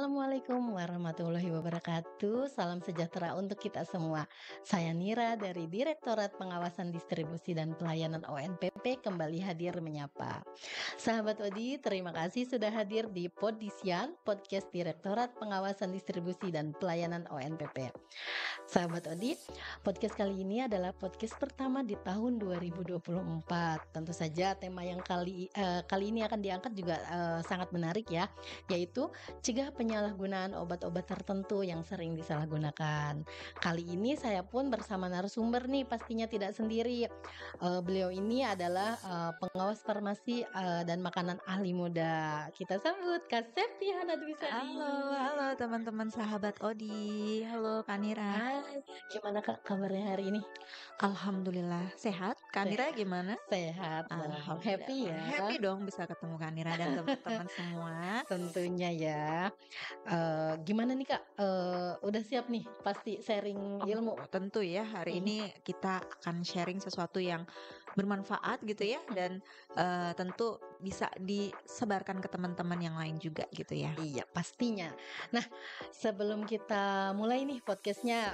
Assalamualaikum warahmatullahi wabarakatuh. Salam sejahtera untuk kita semua. Saya Nira dari Direktorat Pengawasan Distribusi dan Pelayanan ONPP kembali hadir menyapa. Sahabat Odi, terima kasih sudah hadir di Podisian, podcast Direktorat Pengawasan Distribusi dan Pelayanan ONPP. Sahabat Odi, podcast kali ini adalah podcast pertama di tahun 2024. Tentu saja tema yang kali ini akan diangkat juga sangat menarik ya, yaitu cegah penyalahgunaan obat-obat tertentu yang sering disalahgunakan. Kali ini saya pun bersama narasumber nih, pastinya tidak sendiri. Beliau ini adalah pengawas farmasi dan makanan ahli muda. Kita sambut Kak Septi Hanadwisari. Halo teman-teman sahabat Odi. Halo Kak Nira. Hai, gimana Kak kabarnya hari ini? Alhamdulillah sehat. Kak Nira gimana? Sehat dong. Alhamdulillah. Happy ya. Happy dong bisa ketemu Kak Nira dan teman-teman semua. Tentunya ya. Gimana nih Kak? Udah siap nih pasti sharing ilmu? Tentu ya, hari ini kita akan sharing sesuatu yang bermanfaat gitu ya, dan tentu bisa disebarkan ke teman-teman yang lain juga gitu ya. Iya, pastinya. Nah, sebelum kita mulai nih podcastnya,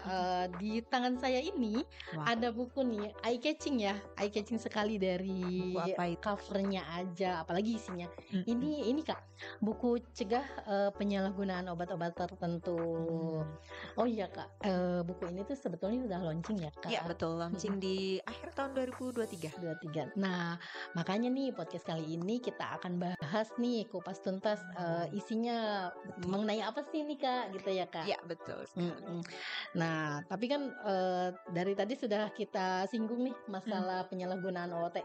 di tangan saya ini Wah, ada buku nih, eye catching ya, eye catching sekali dari buku apa itu? covernya aja, apalagi isinya. Mm-mm. Ini Kak, buku cegah penyalahgunaan obat-obat tertentu. Oh iya Kak, buku ini tuh sebetulnya udah launching ya Kak? Iya betul, launching di akhir tahun 2023. 23. Nah, makanya nih podcast kali ini kita akan bahas nih kupas tuntas isinya mengenai apa sih nih Kak, gitu ya Kak? Iya betul sekali. Nah, tapi kan dari tadi sudah kita singgung nih masalah penyalahgunaan OOT.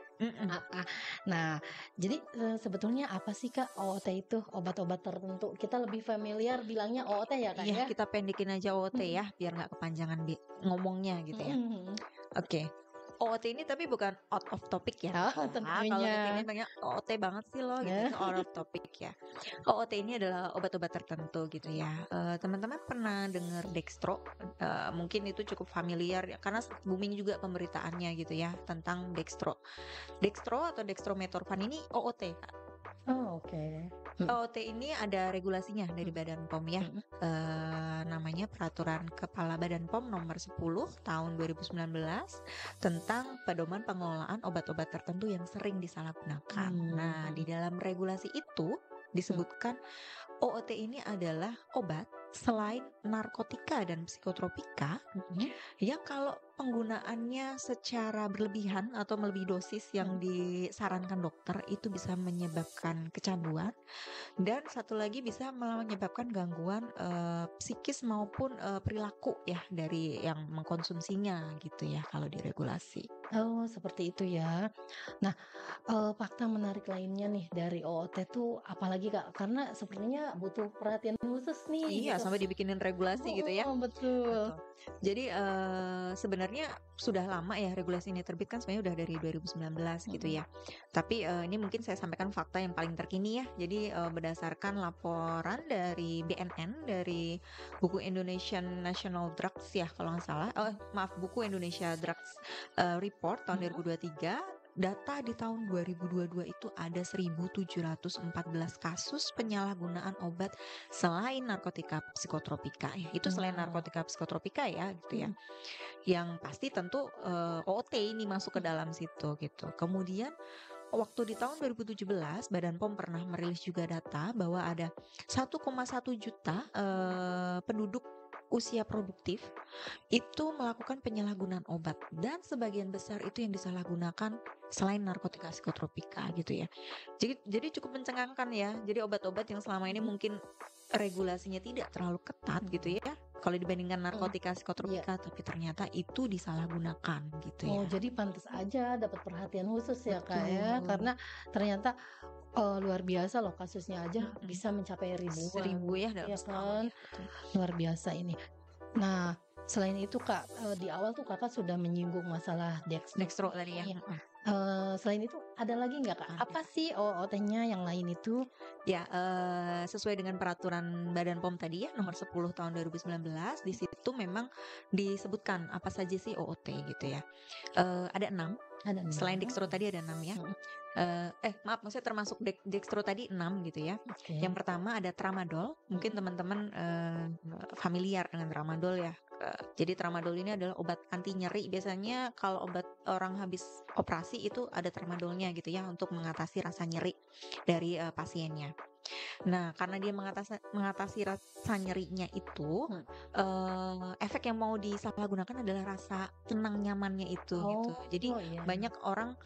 Nah, jadi sebetulnya apa sih Kak OOT itu? Obat-obat tertentu. Kita lebih familiar bilangnya OOT ya Kak Iya, ya? kita pendekin aja OOT ya, biar nggak kepanjangan ngomongnya gitu ya. Oke, OOT ini tapi bukan out of topic ya. Oh, tentunya. Kalau di sini banyak OOT banget sih loh, gitu itu out of topic ya. OOT ini adalah obat-obat tertentu gitu ya. Teman-teman pernah dengar dextro? Mungkin itu cukup familiar ya, karena booming juga pemberitaannya gitu ya tentang dextro. Dextro atau dextromethorphan ini OOT. Oh, oke. OOT ini ada regulasinya dari Badan POM ya. Namanya Peraturan Kepala Badan POM nomor 10 tahun 2019 tentang pedoman pengelolaan obat-obat tertentu yang sering disalahgunakan. Nah, di dalam regulasi itu disebutkan OOT ini adalah obat selain narkotika dan psikotropika yang kalau penggunaannya secara berlebihan atau melebihi dosis yang disarankan dokter itu bisa menyebabkan kecanduan, dan satu lagi bisa menyebabkan gangguan psikis maupun perilaku ya dari yang mengkonsumsinya gitu ya kalau diregulasi. Oh, seperti itu ya. Nah, fakta menarik lainnya nih dari OOT tuh apalagi Kak? Karena sepertinya butuh perhatian khusus nih Iya, gitu. sampai dibikinin regulasi gitu ya. Betul. Jadi sebenarnya sudah lama ya regulasi ini terbit, kan sebenarnya udah dari 2019 gitu ya. Tapi ini mungkin saya sampaikan fakta yang paling terkini ya. Jadi berdasarkan laporan dari BNN, dari buku Indonesian National Drugs ya kalau nggak salah. Buku Indonesia Drugs Report tahun 2023. Data di tahun 2022 itu ada 1.714 kasus penyalahgunaan obat selain narkotika psikotropika ya. Itu selain narkotika psikotropika ya gitu ya. Yang pasti tentu OOT ini masuk ke dalam situ gitu. Kemudian waktu di tahun 2017 Badan POM pernah merilis juga data bahwa ada 1,1 juta penduduk usia produktif itu melakukan penyalahgunaan obat, dan sebagian besar itu yang disalahgunakan selain narkotika psikotropika gitu ya. Jadi cukup mencengangkan ya. Jadi obat-obat yang selama ini mungkin regulasinya tidak terlalu ketat gitu ya kalau dibandingkan narkotika psikotropika, tapi ternyata itu disalahgunakan gitu ya. Oh, jadi pantas aja dapat perhatian khusus ya Kak ya, karena ternyata luar biasa loh kasusnya aja bisa mencapai ribuan. 1000 ya dalam Iya setahun kan? ya. Luar biasa ini. Nah, selain itu Kak, di awal tuh Kakak sudah menyinggung masalah Dextro tadi ya. Iya. Selain itu ada lagi nggak Kak? Ada. Apa sih OOT-nya yang lain itu? Ya, sesuai dengan peraturan Badan POM tadi ya nomor 10 tahun 2019, di situ memang disebutkan apa saja sih OOT gitu ya. Ada 6 Ada Selain 6. dextro tadi ada 6 ya. Maaf, maksudnya termasuk dextro tadi 6 gitu ya. Oke. Yang pertama ada tramadol. Mungkin teman-teman familiar dengan tramadol ya. Jadi tramadol ini adalah obat anti nyeri. Biasanya kalau obat orang habis operasi itu ada tramadolnya gitu ya, untuk mengatasi rasa nyeri dari pasiennya. Nah, karena dia mengatasi rasa nyerinya itu, efek yang mau disalahgunakan adalah rasa tenang nyamannya itu gitu. Jadi iya. banyak orang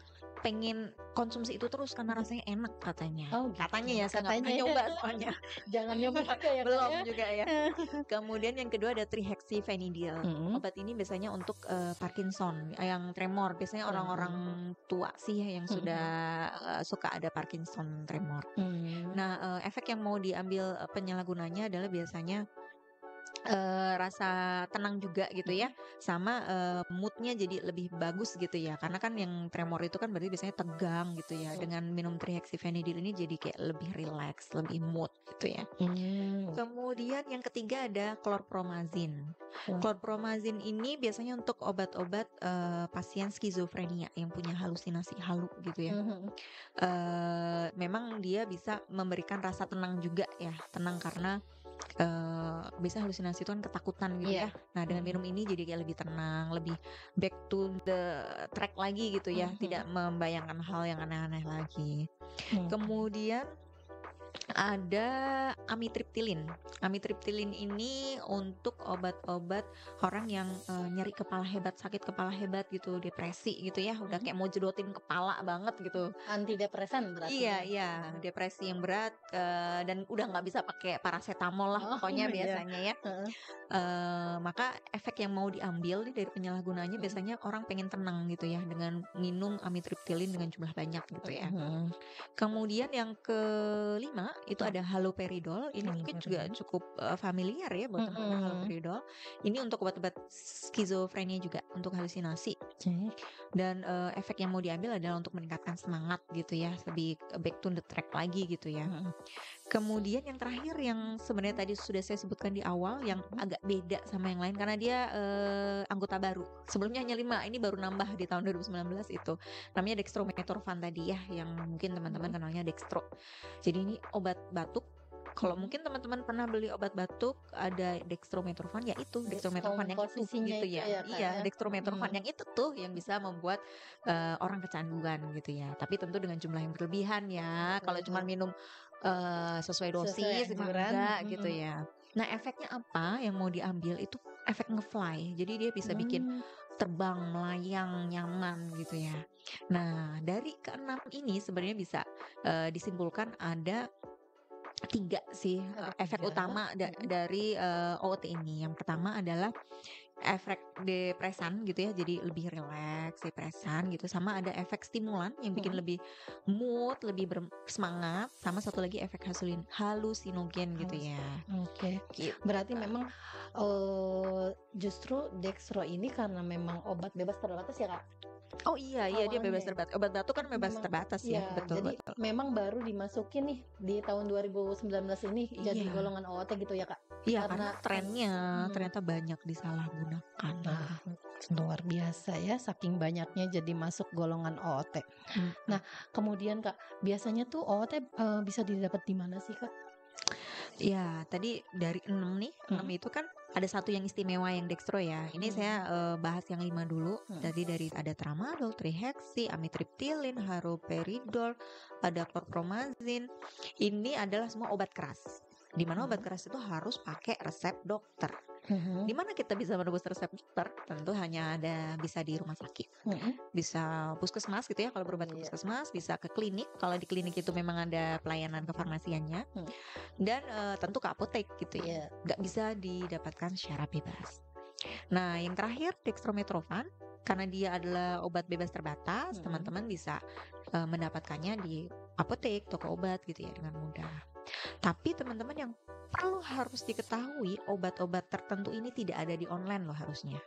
pengen konsumsi itu terus karena rasanya enak katanya. Oh, gitu. Katanya ya, saya nggak pernah Katanya ya. nyoba soalnya. Jangan nyoba juga ya, Kak, Belum ya. juga ya. Kemudian yang kedua ada trihexyphenidyl. Obat ini biasanya untuk Parkinson, yang tremor. Biasanya orang-orang tua sih yang sudah suka ada Parkinson tremor. Nah, efek yang mau diambil penyalahgunanya adalah biasanya rasa tenang juga gitu ya, sama moodnya jadi lebih bagus gitu ya, karena kan yang tremor itu kan berarti biasanya tegang gitu ya. Dengan minum trihexyphenidyl ini jadi kayak lebih relax, lebih mood gitu ya. Kemudian yang ketiga ada chlorpromazine. Chlorpromazine ini biasanya untuk obat-obat pasien skizofrenia yang punya halusinasi halu gitu ya. Memang dia bisa memberikan rasa tenang juga ya, tenang karena bisa halusinasi itu kan ketakutan gitu ya. Nah, dengan minum ini jadi kayak lebih tenang, lebih back to the track lagi gitu ya, tidak membayangkan hal yang aneh-aneh lagi. Kemudian ada amitriptilin. Amitriptilin ini untuk obat-obat orang yang nyeri kepala hebat, sakit kepala hebat gitu, depresi gitu ya, udah kayak mau jedotin kepala banget gitu. Antidepresan berarti. Iya, depresi yang berat dan udah nggak bisa pakai paracetamol lah pokoknya biasanya ya. Maka efek yang mau diambil nih dari penyalahgunaannya biasanya orang pengen tenang gitu ya, dengan minum amitriptilin dengan jumlah banyak gitu ya. Kemudian yang kelima itu ada haloperidol. Ini mungkin juga cukup familiar ya buat teman-teman, haloperidol. Ini untuk obat-obat skizofrenia juga, untuk halusinasi. Dan efek yang mau diambil adalah untuk meningkatkan semangat gitu ya, lebih back to the track lagi gitu ya. Kemudian yang terakhir yang sebenarnya tadi sudah saya sebutkan di awal, yang agak beda sama yang lain karena dia anggota baru. Sebelumnya hanya 5, ini baru nambah di tahun 2019 itu. Namanya dextromethorphan tadi ya, yang mungkin teman-teman kenalnya dextro. Jadi ini obat batuk. Kalau mungkin teman-teman pernah beli obat batuk ada dextromethorphan, ya itu dextromethorphan yang itu gitu ya. Iya, dextromethorphan yang itu tuh yang bisa membuat orang kecanduan gitu ya. Tapi tentu dengan jumlah yang berlebihan ya. Kalau cuma minum sesuai dosis enggak gitu ya. Nah, efeknya apa yang mau diambil itu efek ngefly. Jadi dia bisa bikin terbang, melayang, nyaman gitu ya. Nah, dari keenam ini sebenarnya bisa disimpulkan ada 3 sih efek utama dari OOT ini. Yang pertama adalah efek depresan gitu ya, jadi lebih rileks, depresan gitu. Sama ada efek stimulan yang bikin lebih mood, lebih bersemangat. Sama satu lagi efek halusinogen gitu ya. Gitu. Berarti memang justru dextro ini karena memang obat bebas terbatas ya, Kak? Oh iya, dia bebas terbatas. Obat batuk kan bebas terbatas ya, betul. Jadi memang baru dimasukin nih di tahun 2019 ini jadi golongan OOT gitu ya, Kak? Iya, karena trennya ternyata banyak disalahgunakan. Nah, luar biasa ya, saking banyaknya jadi masuk golongan OOT. Nah, kemudian Kak, biasanya tuh OOT bisa didapat di mana sih, Kak? Ya, tadi dari 6 nih, 6 itu kan ada satu yang istimewa yang dextro ya. Ini saya bahas yang 5 dulu. Tadi dari ada tramadol, trihexy, amitriptilin, haloperidol, ada chlorpromazine. Ini adalah semua obat keras. Di mana obat keras itu harus pakai resep dokter. Di mana kita bisa menebus resep dokter? Tentu hanya bisa di rumah sakit, bisa puskesmas gitu ya kalau berobat ke puskesmas, bisa ke klinik kalau di klinik itu memang ada pelayanan kefarmasiannya, dan tentu ke apotek gitu ya. Nggak bisa didapatkan secara bebas. Nah, yang terakhir dextromethorphan, karena dia adalah obat bebas terbatas, teman-teman bisa mendapatkannya di apotek, toko obat gitu ya dengan mudah. Tapi teman-teman yang perlu harus diketahui, obat-obat tertentu ini tidak ada di online loh harusnya.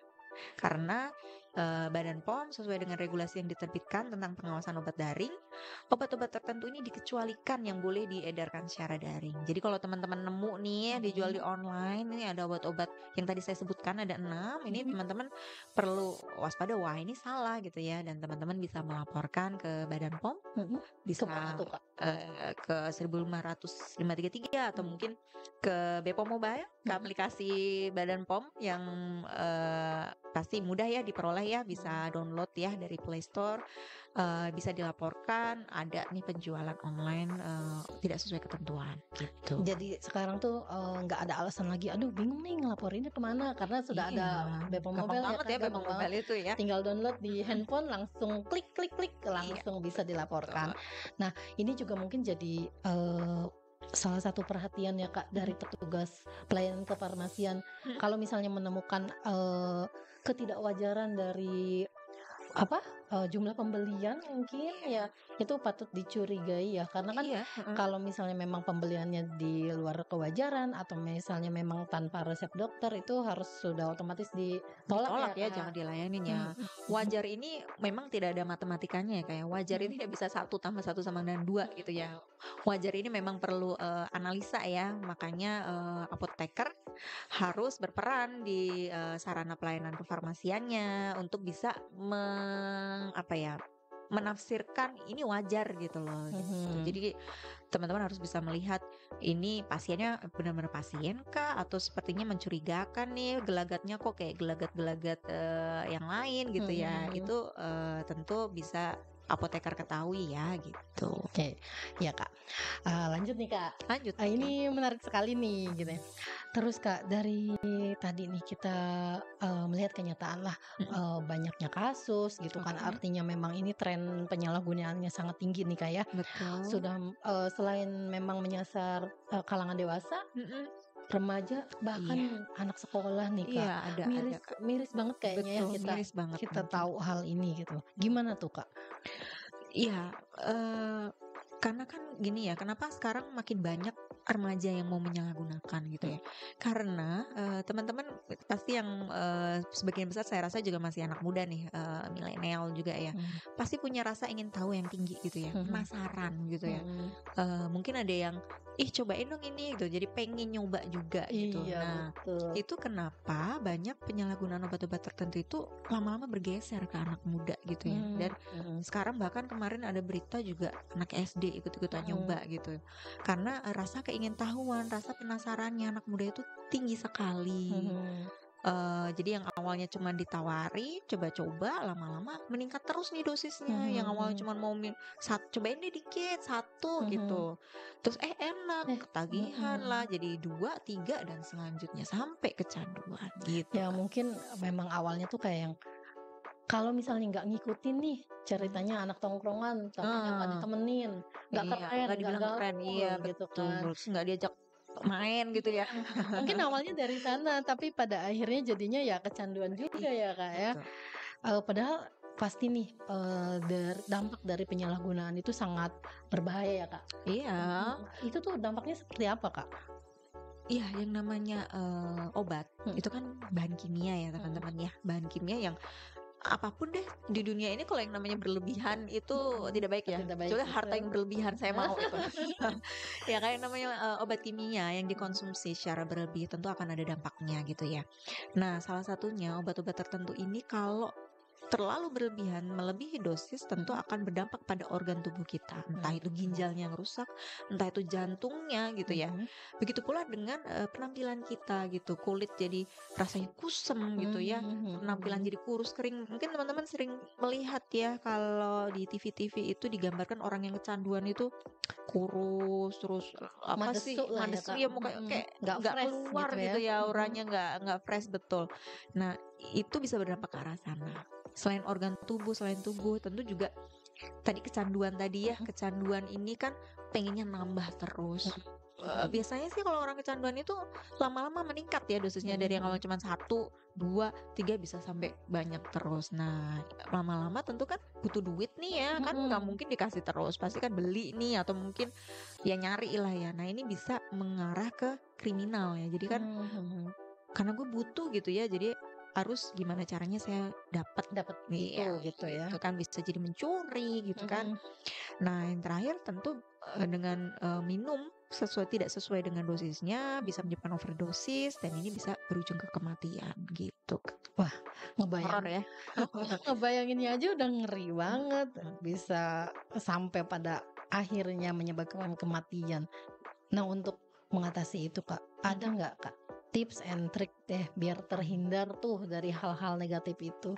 Karena Badan POM sesuai dengan regulasi yang diterbitkan tentang pengawasan obat daring, obat-obat tertentu ini dikecualikan yang boleh diedarkan secara daring. Jadi kalau teman-teman nemu nih dijual di online, ini ada obat-obat yang tadi saya sebutkan ada 6, ini teman-teman perlu waspada, wah ini salah gitu ya, dan teman-teman bisa melaporkan ke Badan POM, bisa Kemana tuh Kak? ke 15533 atau mungkin ke Bepom Mobile, ke aplikasi Badan POM yang pasti mudah ya diperoleh ya, bisa download ya dari Play Store, bisa dilaporkan ada nih penjualan online tidak sesuai ketentuan gitu. Jadi sekarang tuh nggak ada alasan lagi, aduh bingung nih ngelaporinnya kemana, karena sudah ada Bepom gampang Mobile ya banget kan, ya Bepom gampang banget. Mobile itu ya. Tinggal download di handphone, langsung klik klik klik, langsung bisa dilaporkan. Nah ini juga mungkin jadi salah satu perhatian ya Kak dari petugas pelayanan kefarmasian. Kalau misalnya menemukan ketidakwajaran dari jumlah pembelian mungkin ya itu patut dicurigai ya, karena kan kalau misalnya memang pembeliannya di luar kewajaran atau misalnya memang tanpa resep dokter, itu harus sudah otomatis ditolak ya, Kak. jangan dilayanin ya. Wajar ini memang tidak ada matematikanya ya, kayak wajar ini tidak bisa 1 tambah 1 sama dengan 2 gitu ya. Wajar ini memang perlu analisa ya, makanya apoteker harus berperan di sarana pelayanan kefarmasiannya untuk bisa menafsirkan ini wajar gitu loh. Gitu. Jadi teman-teman harus bisa melihat ini pasiennya benar-benar pasien kah, atau sepertinya mencurigakan nih gelagatnya kok kayak gelagat-gelagat yang lain gitu ya. Itu tentu bisa apoteker ketahui ya gitu. Oke, ya Kak. Lanjut nih Kak. Lanjut. Ini menarik sekali nih gitu ya. Terus Kak, dari tadi nih kita melihat kenyataan lah banyaknya kasus gitu kan, artinya memang ini tren penyalahgunaannya sangat tinggi nih Kak ya. Betul. Sudah selain memang menyasar kalangan dewasa, remaja, bahkan anak sekolah nih Kak. Iya, ada Miris banget kayaknya. Betul, ya miris banget kita mungkin. tahu hal ini gitu. Gimana tuh Kak? Iya, karena kan gini ya, kenapa sekarang makin banyak remaja yang mau menyalahgunakan gitu ya? Karena teman-teman pasti yang sebagian besar saya rasa juga masih anak muda nih, milenial juga ya, pasti punya rasa ingin tahu yang tinggi gitu ya, penasaran gitu ya. Mungkin ada yang cobain dong ini gitu, jadi pengen nyoba juga gitu. Iya, Nah, betul. itu kenapa banyak penyalahgunaan obat-obat tertentu itu lama-lama bergeser ke anak muda gitu ya. Dan sekarang bahkan kemarin ada berita juga anak SD ikut-ikutan nyoba gitu. Karena rasa keingintahuan, rasa penasarannya anak muda itu tinggi sekali. Jadi yang awalnya cuma ditawari, coba-coba, lama-lama meningkat terus nih dosisnya. Yang awalnya cuma mau cobain deh dikit, 1 gitu. Terus enak, ketagihan lah, jadi 2, 3 dan selanjutnya sampai kecanduan gitu. Ya mungkin memang awalnya tuh kayak yang kalau misalnya nggak ngikutin nih ceritanya anak tongkrongan, takutnya nggak ditemenin, nggak keren, nggak dibilang keren, gaul gitu gitu kan. Terus nggak diajak main gitu ya. Mungkin awalnya dari sana, tapi pada akhirnya jadinya ya kecanduan juga ya Kak ya. Padahal pasti nih dampak dari penyalahgunaan itu sangat berbahaya ya Kak. Iya. Itu tuh dampaknya seperti apa Kak? Iya, yang namanya obat itu kan bahan kimia ya teman-teman ya, bahan kimia yang apapun deh di dunia ini kalau yang namanya berlebihan itu tidak baik ya. Kecuali harta yang berlebihan saya mau itu. Ya kayak namanya obat kimia yang dikonsumsi secara berlebih tentu akan ada dampaknya gitu ya. Nah, salah satunya obat-obat tertentu ini kalau terlalu berlebihan, melebihi dosis tentu akan berdampak pada organ tubuh kita. Entah itu ginjalnya yang rusak, entah itu jantungnya gitu ya. Begitu pula dengan penampilan kita gitu. Kulit jadi rasanya kusem gitu ya. Penampilan jadi kurus, kering. Mungkin teman-teman sering melihat ya kalau di TV-TV itu digambarkan orang yang kecanduan itu kurus terus Madesu lah ya, Kak. ya muka kayak Nggak nggak fresh keluar gitu ya. gitu ya, auranya nggak fresh betul. Nah, itu bisa berdampak ke arah sana. Selain organ tubuh, selain tubuh, tentu juga tadi kecanduan tadi ya, kecanduan ini kan pengennya nambah terus. Biasanya sih kalau orang kecanduan itu lama-lama meningkat ya dosisnya, dari yang awalnya cuma 1, 2, 3 bisa sampai banyak terus. Nah, lama-lama tentu kan butuh duit nih ya, kan nggak mungkin dikasih terus, pasti kan beli nih atau mungkin ya nyari lah ya. Nah, ini bisa mengarah ke kriminal ya. Jadi kan karena gue butuh gitu ya, jadi harus gimana caranya saya dapat itu gitu ya. gitu kan, bisa jadi mencuri gitu kan. Mm-mm. Nah, yang terakhir tentu dengan minum tidak sesuai dengan dosisnya bisa menyebabkan overdosis dan ini bisa berujung ke kematian gitu. Wah, Horor ya. ngebayanginnya aja udah ngeri banget, bisa sampai pada akhirnya menyebabkan kematian. Nah, untuk mengatasi itu Kak, ada nggak Kak tips and trick deh biar terhindar tuh dari hal-hal negatif itu?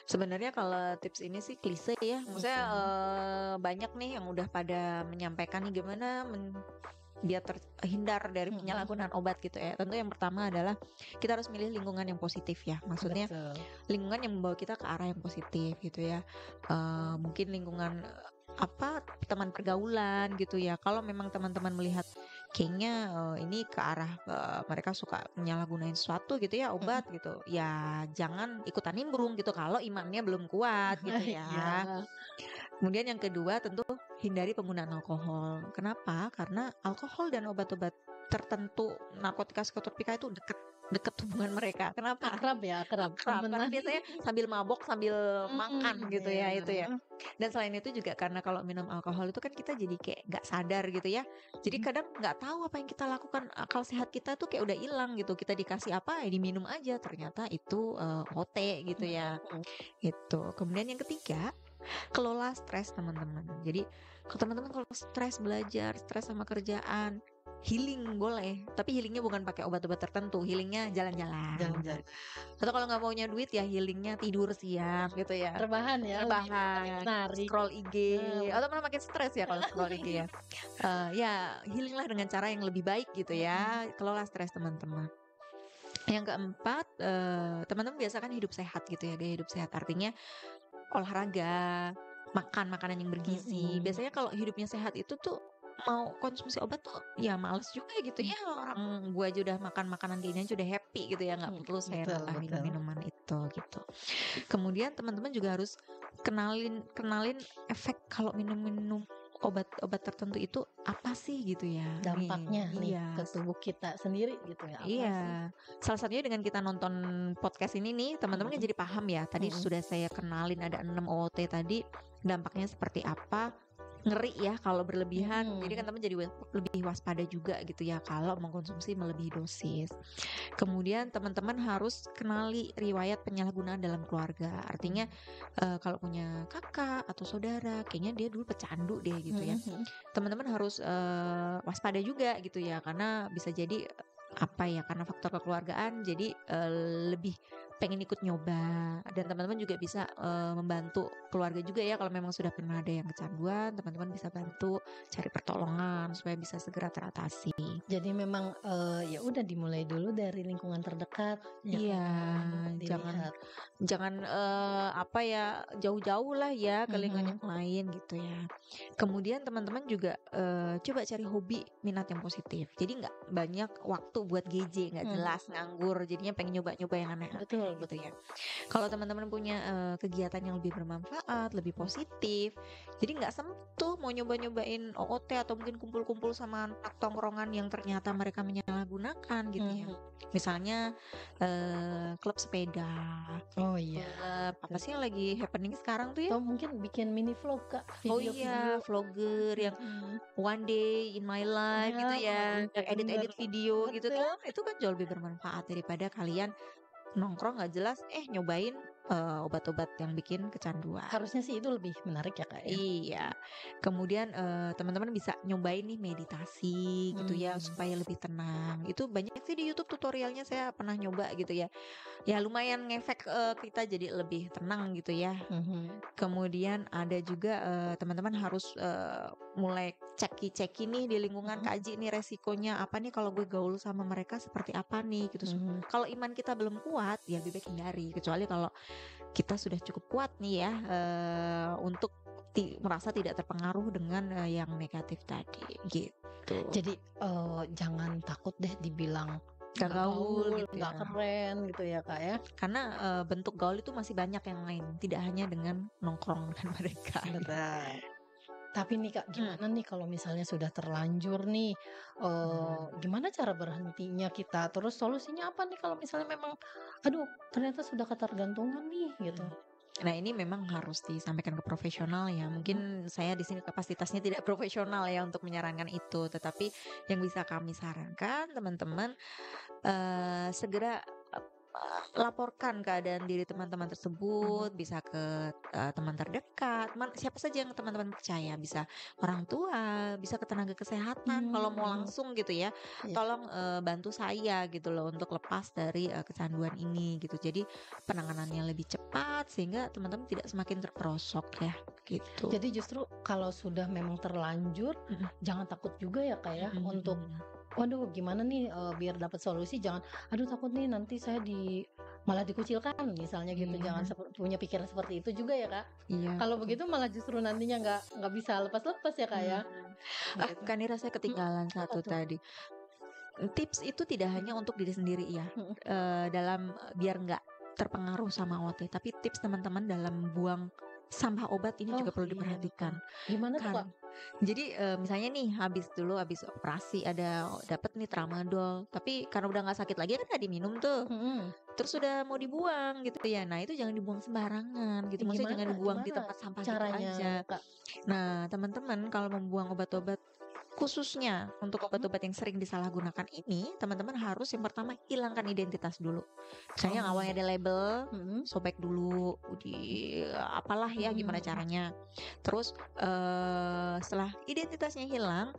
Sebenarnya kalau tips ini sih klise ya. Maksudnya banyak nih yang udah pada menyampaikan nih gimana biar terhindar dari penyalahgunaan obat gitu ya. Tentu yang pertama adalah kita harus milih lingkungan yang positif ya. Maksudnya Betul. lingkungan yang membawa kita ke arah yang positif gitu ya. Mungkin lingkungan teman pergaulan gitu ya. Kalau memang teman-teman melihat kayaknya ini ke arah mereka suka menyalahgunain sesuatu gitu ya, obat gitu, ya jangan ikutan nimbrung gitu kalau imannya belum kuat gitu ya. Iya. Kemudian yang kedua tentu hindari penggunaan alkohol. Kenapa? Karena alkohol dan obat-obat tertentu, narkotika psikotropika itu deket hubungan mereka. Kenapa? Akrab ya, akrab. Karena Temenan. biasanya sambil mabok sambil makan gitu ya Iya. itu ya. Dan selain itu juga karena kalau minum alkohol itu kan kita jadi kayak nggak sadar gitu ya. Jadi kadang nggak tahu apa yang kita lakukan, akal sehat kita tuh kayak udah hilang gitu. Kita dikasih apa ya diminum aja, ternyata itu OT gitu ya. Gitu. Kemudian yang ketiga, kelola stres teman-teman. Jadi teman-teman kalau stres belajar, stres sama kerjaan, healing boleh, tapi healingnya bukan pakai obat-obat tertentu, healingnya jalan-jalan. Jalan-jalan. Atau kalau nggak maunya duit ya healingnya tidur siang gitu ya. Rebahan ya, lebih Rebahan, menarik. scroll IG, atau malah makin stres ya kalau scroll IG ya. Ya healing lah dengan cara yang lebih baik gitu ya. Kelola stres teman-teman. Yang keempat, teman-teman biasakan hidup sehat gitu ya. Gaya hidup sehat artinya olahraga, makan makanan yang bergizi. Biasanya kalau hidupnya sehat itu tuh mau konsumsi obat tuh ya males juga gitu ya. Orang gua aja udah makan makanan kayak gini aja udah happy gitu ya, nggak perlu saya Betul, nambah betul. minum-minuman itu gitu. Kemudian teman-teman juga harus kenalin efek kalau minum-minum obat-obat tertentu itu apa sih gitu ya. Dampaknya nih Iya. ke tubuh kita sendiri gitu ya. Apa sih? Iya, salah satunya dengan kita nonton podcast ini nih, teman-teman kan jadi paham ya. Tadi sudah saya kenalin ada 6 OOT tadi, dampaknya seperti apa. Ngeri ya kalau berlebihan. Jadi kan teman jadi lebih waspada juga gitu ya kalau mengkonsumsi melebihi dosis. Kemudian teman-teman harus kenali riwayat penyalahgunaan dalam keluarga. Artinya kalau punya kakak atau saudara, kayaknya dia dulu pecandu deh gitu ya. Teman-teman harus waspada juga gitu ya, karena bisa jadi karena faktor kekeluargaan jadi lebih pengen ikut nyoba, dan teman-teman juga bisa membantu keluarga juga ya kalau memang sudah pernah ada yang kecanduan, teman-teman bisa bantu cari pertolongan supaya bisa segera teratasi. Jadi memang ya udah dimulai dulu dari lingkungan terdekat. Iya, jangan jauh-jauh lah ya ke lingkungan yang lain gitu ya. Kemudian teman-teman juga coba cari hobi minat yang positif. Jadi nggak banyak waktu buat GJ, nggak jelas nganggur, jadinya pengen nyoba-nyoba yang aneh-aneh. Gitu ya. Kalau teman-teman punya kegiatan yang lebih bermanfaat, lebih positif, jadi nggak tuh mau nyoba-nyobain OOT atau mungkin kumpul-kumpul sama anak tongkrongan yang ternyata mereka menyalahgunakan gitu ya. Misalnya klub sepeda. Oh iya. Apa sih yang lagi happening sekarang tuh ya? Atau mungkin bikin mini vlog Kak. Video, vlogger yang one day in my life gitu ya, edit-edit video gitu kan, itu kan jauh lebih bermanfaat daripada kalian nongkrong nggak jelas nyobain obat-obat yang bikin kecanduan. Harusnya sih itu lebih menarik ya Kak ya. Iya. Kemudian teman-teman bisa nyobain nih meditasi gitu ya supaya lebih tenang. Itu banyak sih di YouTube tutorialnya, saya pernah nyoba gitu ya. Ya lumayan ngefek kita jadi lebih tenang gitu ya. Kemudian ada juga teman-teman harus mulai ceki nih di lingkungan, kaji nih resikonya apa nih kalau gue gaul sama mereka seperti apa nih gitu. Kalau iman kita belum kuat ya lebih baik hindari, kecuali kalau kita sudah cukup kuat nih ya untuk merasa tidak terpengaruh dengan yang negatif tadi gitu. Jadi jangan takut deh dibilang gak gaul gitu gak ya. keren gitu ya Kak ya. Karena bentuk gaul itu masih banyak yang lain, tidak hanya dengan nongkrong dengan mereka. Tapi nih Kak, Hmm. gimana nih kalau misalnya sudah terlanjur nih, gimana cara berhentinya kita? Terus solusinya apa nih kalau misalnya memang, aduh ternyata sudah ketergantungan nih gitu? Nah, ini memang harus disampaikan ke profesional ya. Mhm, Mungkin saya di sini kapasitasnya tidak profesional ya untuk menyarankan itu, tetapi yang bisa kami sarankan teman-teman segera laporkan keadaan diri teman-teman mhm, tersebut, bisa ke teman terdekat, siapa saja yang teman-teman percaya, bisa orang tua, bisa ke tenaga kesehatan. Kalau mau mhm, langsung gitu ya, iya. tolong bantu saya gitu loh untuk lepas dari kecanduan ini gitu. Jadi penanganannya lebih cepat sehingga teman-teman tidak semakin terperosok ya gitu. Jadi justru kalau sudah memang terlanjur, Mm-mm, jangan takut juga ya Kak ya mm-mm, untuk, mm-mm. waduh gimana nih, biar dapat solusi jangan, aduh takut nih nanti saya malah dikucilkan misalnya gitu, Iya, jangan punya pikiran seperti itu juga ya Kak. iya Kalau betul. begitu malah justru nantinya nggak bisa lepas-lepas ya Kak ya, Hmm. gitu. Kak Nira, saya Mhm, ketinggalan apa satu tuh? tadi. Tips itu tidak Mhm, hanya untuk diri sendiri ya, mhm. dalam biar nggak terpengaruh sama OT, tapi tips teman-teman dalam buang sampah obat ini Oh juga perlu iya betul. diperhatikan. Gimana tuh Kak? Kan, jadi misalnya nih habis operasi ada dapat nih tramadol, tapi karena udah nggak sakit lagi kan nggak diminum tuh, Mhm. terus udah mau dibuang gitu ya. Nah itu jangan dibuang sembarangan gitu, maksudnya Gimana jangan dibuang di gimana tempat sampah gitu caranya aja. Kak? Nah, teman-teman kalau membuang obat-obat, khususnya untuk Mhm. obat-obat yang sering disalahgunakan ini, teman-teman harus yang pertama hilangkan identitas dulu. Misalnya yang Oh, awalnya ada label, mhm, sobek dulu, apalah ya mhm gimana mhm. caranya. Terus setelah identitasnya hilang,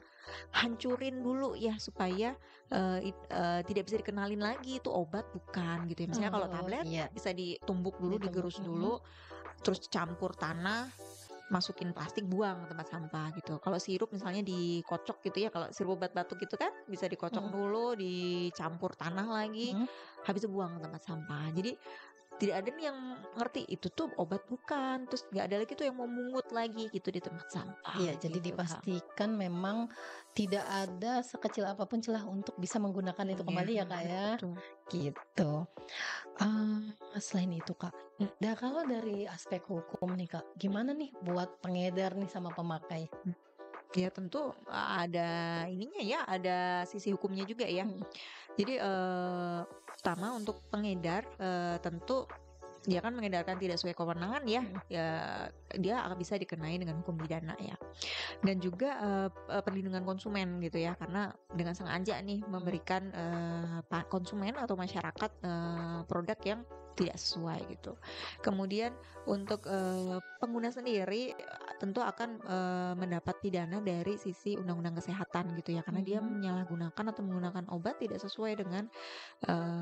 hancurin dulu ya supaya tidak bisa dikenalin lagi itu obat bukan gitu ya. Misalnya kalau Oh, tablet iya, bisa ditumbuk dulu, ditumbuk, digerus mhm, dulu, terus campur tanah, masukin plastik, buang ke tempat sampah gitu. Kalau sirup misalnya dikocok gitu ya, kalau sirup obat batuk gitu kan bisa dikocok mhm, dulu, dicampur tanah lagi, mhm. habis itu buang ke tempat sampah. Jadi tidak ada nih yang ngerti itu tuh obat bukan, terus nggak ada lagi tuh yang mau mungut lagi gitu di tempat sampah Iya, jadi gitu Kak. dipastikan memang tidak ada sekecil apapun celah untuk bisa menggunakan itu Iya, kembali ya, Kak, ya? betul. Gitu. Selain itu, Kak, Mm, kalau dari aspek hukum nih, Kak, gimana nih buat pengedar nih sama pemakai? mm. Ya tentu ada ininya ya, ada sisi hukumnya juga ya. Mhm, Jadi pertama untuk pengedar tentu dia kan mengedarkan tidak sesuai kewenangan ya, mhm, ya dia akan bisa dikenai dengan hukum pidana ya. Dan juga perlindungan konsumen gitu ya, karena dengan sengaja nih mhm, memberikan konsumen atau masyarakat produk yang tidak sesuai gitu. Kemudian untuk pengguna sendiri tentu akan mendapat pidana dari sisi undang-undang kesehatan gitu ya, karena dia mhm. menyalahgunakan atau menggunakan obat tidak sesuai dengan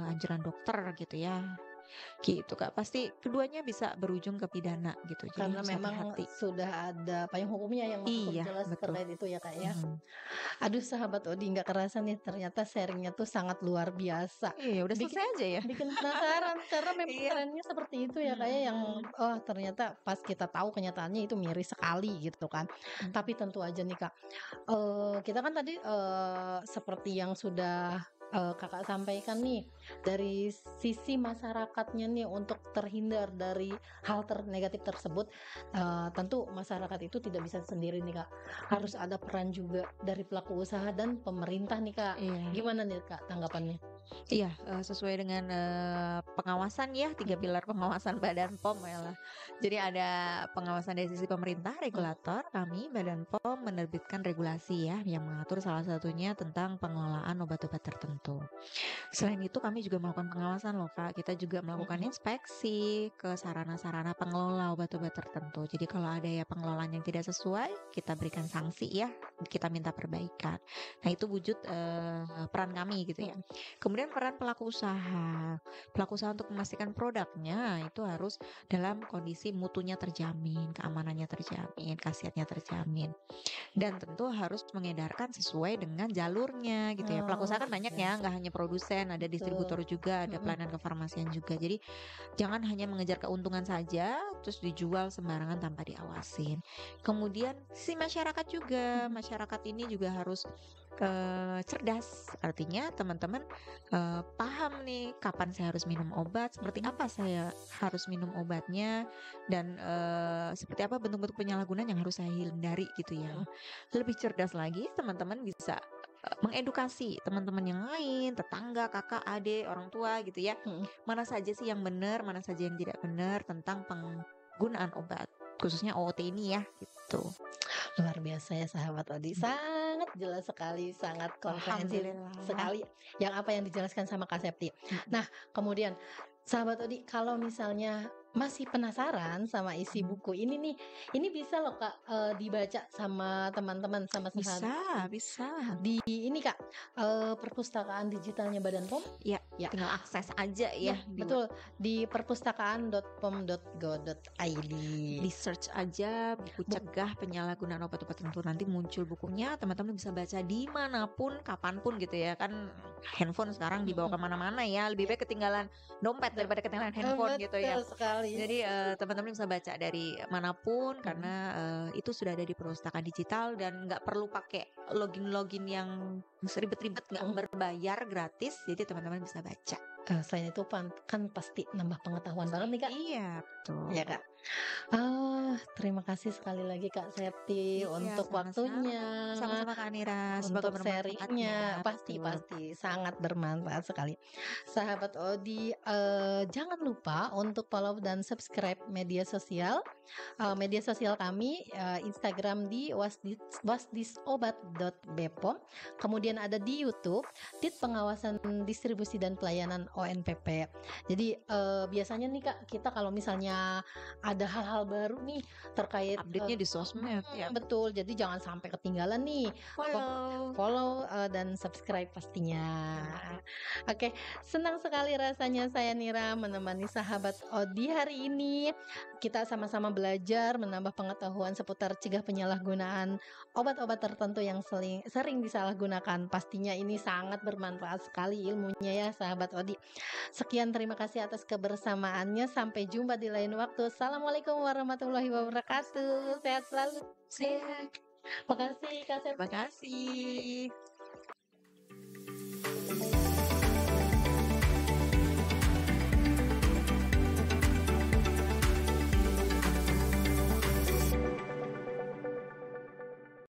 anjuran dokter gitu ya. Gitu Kak, pasti keduanya bisa berujung ke pidana gitu, jadi Karena harus memang hati-hati. sudah ada payung hukumnya yang mengatur Iya, jelas betul. terkait itu ya, Kak, ya? Mhm. Aduh sahabat Odi nggak kerasa nih ternyata sharingnya tuh sangat luar biasa. Iya, udah Bikin selesai aja ya? bikin penasaran karena memang Iya, trennya seperti itu ya kayak yang mhm, oh ternyata pas kita tahu kenyataannya itu miris sekali gitu kan. mhm, Tapi tentu aja nih Kak, kita kan tadi, seperti yang sudah, Kakak sampaikan nih, dari sisi masyarakatnya nih untuk terhindar dari hal negatif tersebut, tentu masyarakat itu tidak bisa sendiri nih Kak, harus mhm. ada peran juga dari pelaku usaha dan pemerintah nih Kak. Iya. Gimana nih Kak tanggapannya? Iya, sesuai dengan, pengawasan ya, 3 Mhm, pilar pengawasan Badan POM yalah. Jadi ada pengawasan dari sisi pemerintah, mhm, regulator, kami Badan POM menerbitkan regulasi ya, yang mengatur salah satunya tentang pengelolaan obat-obat tertentu. Selain itu kami juga melakukan pengawasan loh Kak, kita juga melakukan mhm, inspeksi ke sarana-sarana pengelola obat-obat tertentu. Jadi kalau ada ya pengelolaan yang tidak sesuai, kita berikan sanksi ya, kita minta perbaikan. Nah itu wujud peran kami gitu ya. mhm, Kemudian peran pelaku usaha. Pelaku usaha untuk memastikan produknya itu harus dalam kondisi mutunya terjamin, keamanannya terjamin, khasiatnya terjamin. Dan tentu harus mengedarkan sesuai dengan jalurnya gitu ya. Pelaku oh usaha kan banyak iya, ya, nggak hanya produsen, ada betul, distributor juga, ada mhm, pelayanan kefarmasian juga. Jadi jangan hanya mengejar keuntungan saja, terus dijual sembarangan tanpa diawasin. Kemudian si masyarakat juga, mhm, masyarakat ini juga harus cerdas. Artinya teman-teman paham nih kapan saya harus minum obat, seperti apa saya harus minum obatnya, dan seperti apa bentuk-bentuk penyalahgunaan yang harus saya hindari gitu ya. Lebih cerdas lagi, teman-teman bisa mengedukasi teman-teman yang lain, tetangga, kakak, adik, orang tua gitu ya. Mana saja sih yang benar, mana saja yang tidak benar tentang penggunaan obat, khususnya OOT ini ya gitu. Luar biasa ya sahabat Odi, sangat jelas sekali, sangat komprehensif Alhamdulillah. sekali yang apa yang dijelaskan sama Kak Septi. Nah, kemudian sahabat Odi, kalau misalnya masih penasaran sama isi buku ini nih, ini bisa loh Kak dibaca sama teman-teman, sama sahabat Bisa. di ini Kak, perpustakaan digitalnya Badan POM. Ya, tinggal akses aja ya. Betul, di perpustakaan.pom.go.id. Di search aja buku cegah penyalahgunaan obat-obat tertentu, nanti muncul bukunya, teman-teman bisa baca dimanapun, kapanpun gitu ya. Kan handphone sekarang dibawa kemana-mana ya, lebih baik ketinggalan dompet daripada ketinggalan handphone gitu ya. Betul sekali. Jadi teman-teman bisa baca dari manapun karena itu sudah ada di perpustakaan digital dan nggak perlu pakai login yang ribet-ribet, nggak berbayar, gratis. Jadi teman-teman bisa baca. Selain itu kan pasti nambah pengetahuan banget nih Kak. Iya, betul. Ya Kak. Terima kasih sekali lagi Kak Septi untuk waktunya, sama-sama Kak Nira, untuk sharingnya. Pasti sangat bermanfaat sekali. Sahabat Odi, jangan lupa untuk follow dan subscribe media sosial kami, Instagram di wasdisobat.bepom, kemudian ada di YouTube Dit Pengawasan Distribusi dan Pelayanan ONPP. Jadi biasanya nih Kak, kita kalau misalnya ada hal-hal baru nih terkait update-nya di sosmed ya. Betul, jadi jangan sampai ketinggalan nih. Follow dan subscribe pastinya. Oke, senang sekali rasanya saya Nira menemani sahabat Odi hari ini. Kita sama-sama belajar menambah pengetahuan seputar cegah penyalahgunaan obat-obat tertentu yang sering disalahgunakan. Pastinya ini sangat bermanfaat sekali ilmunya ya sahabat Odi. Sekian, terima kasih atas kebersamaannya. Sampai jumpa di lain waktu. Assalamualaikum warahmatullahi wabarakatuh. Sehat selalu. Sehat. Makasih Kak Septi. Terima kasih.